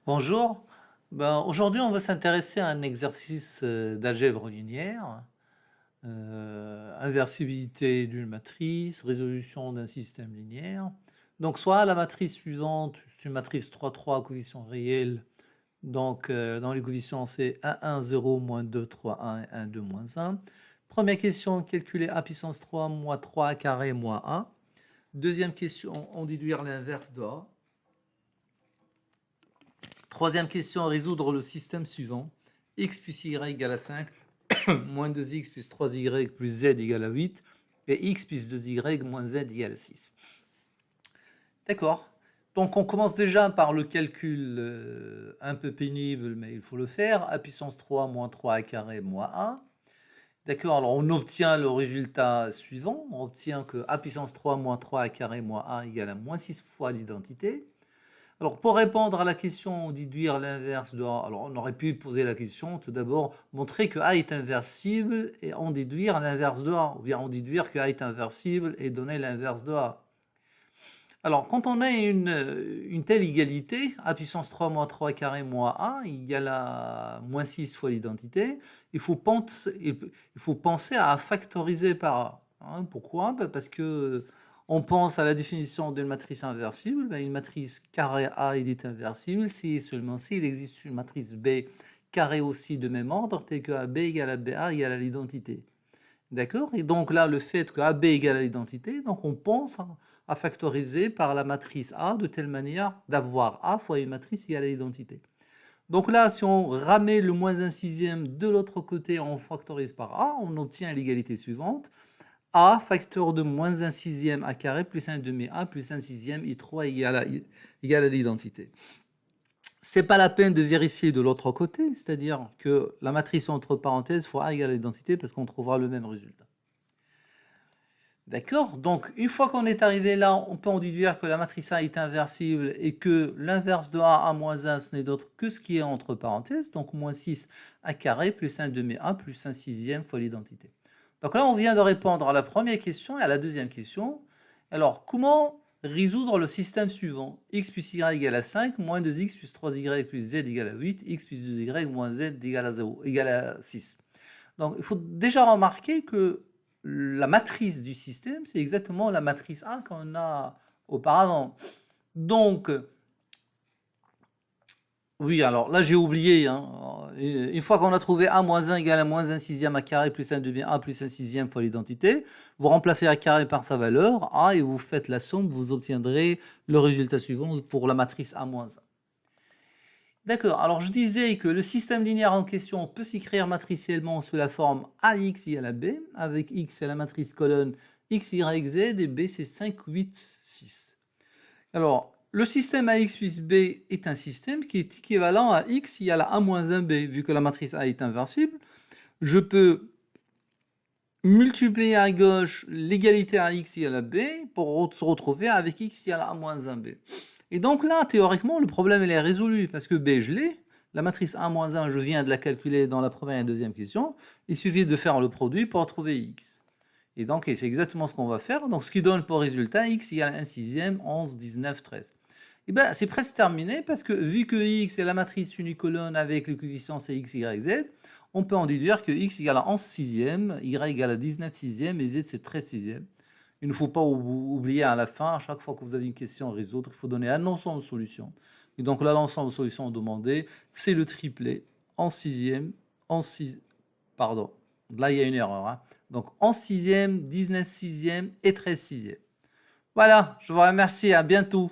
Bonjour. Aujourd'hui, on va s'intéresser à un exercice d'algèbre linéaire, inversibilité d'une matrice, résolution d'un système linéaire. Donc, soit la matrice suivante, c'est une matrice 3, 3, coefficient réel. Donc, dans les coefficients, c'est 1, 1, 0, moins 2, 3, 1 et 1, 2, moins 1. Première question, calculer a puissance 3, moins 3 carré, moins 1. Deuxième question, on déduire l'inverse de a. Troisième question, résoudre le système suivant. X plus y égale à 5, moins 2x plus 3y plus z égale à 8, et x plus 2y moins z égale à 6. D'accord. Donc on commence déjà par le calcul un peu pénible, mais il faut le faire. A puissance 3 moins 3 carré moins 1. D'accord, alors on obtient le résultat suivant. On obtient que a puissance 3 moins 3 carré moins 1 égale à moins 6 fois l'identité. Alors, pour répondre à la question, déduire l'inverse de A, alors on aurait pu poser la question, tout d'abord, montrer que A est inversible et en déduire l'inverse de A, ou bien en déduire que A est inversible et donner l'inverse de A. Alors, quand on a une telle égalité, A puissance 3 moins 3 carré moins A égale à moins 6 fois l'identité, il faut penser à factoriser par A. Hein, pourquoi? Parce que on pense à la définition d'une matrice inversible. Une matrice carré A est inversible si et seulement s'il existe une matrice B carré aussi de même ordre, telle que AB égale à BA égale à l'identité. D'accord? Et donc là, le fait que AB égale à l'identité, donc on pense à factoriser par la matrice A de telle manière d'avoir A fois une matrice égale à l'identité. Donc là, si on ramène le moins 1 sixième de l'autre côté, on factorise par A, on obtient l'égalité suivante. A facteur de moins 1 sixième A carré plus 1 demi A plus 1 sixième I3 égale à l'identité. C'est pas la peine de vérifier de l'autre côté, c'est-à-dire que la matrice entre parenthèses fois A égale à l'identité parce qu'on trouvera le même résultat. D'accord? Donc, une fois qu'on est arrivé là, on peut en déduire que la matrice A est inversible et que l'inverse de A à moins 1, ce n'est d'autre que ce qui est entre parenthèses, donc moins 6 A carré plus 1 demi A plus 1 sixième fois l'identité. Donc là, on vient de répondre à la première question et à la deuxième question. Alors, comment résoudre le système suivant? X plus y égale à 5, moins 2x plus 3y plus z égale à 8, x plus 2y moins z égale à 0, égale à 6. Donc, il faut déjà remarquer que la matrice du système, c'est exactement la matrice A qu'on a auparavant. Donc, oui, alors là, j'ai oublié. Hein. Une fois qu'on a trouvé A moins 1 égale à moins 1 sixième A carré plus 1 demi A plus 1 sixième fois l'identité, vous remplacez A carré par sa valeur, A, et vous faites la somme, vous obtiendrez le résultat suivant pour la matrice A moins 1. D'accord, alors je disais que le système linéaire en question peut s'écrire matriciellement sous la forme AX égale à B, avec X c'est la matrice colonne X, Y, Z, et B c'est 5, 8, 6. Alors, le système AX plus B est un système qui est équivalent à X égale à A moins 1B, vu que la matrice A est inversible. Je peux multiplier à gauche l'égalité à X égale à B pour se retrouver avec X égale à A moins 1B. Et donc là, théoriquement, le problème il est résolu parce que B, je l'ai. La matrice A-1, je viens de la calculer dans la première et deuxième question. Il suffit de faire le produit pour trouver X. Et donc, c'est exactement ce qu'on va faire. Donc, ce qui donne pour résultat X égale 1 sixième, 11, 19, 13. Et bien, c'est presque terminé parce que vu que X est la matrice unicolonne avec le coefficient c'est X, Y, Z, on peut en déduire que X égale à 11 sixième, Y égale à 19 sixième et Z c'est 13 sixième. Il ne faut pas oublier à la fin, à chaque fois que vous avez une question à résoudre, il faut donner un ensemble de solutions. Et donc là, l'ensemble de solutions demandées, c'est le triplet en sixième, pardon, là il y a une erreur. Hein. Donc en sixième, 19 sixième et 13 sixième. Voilà, je vous remercie, à bientôt.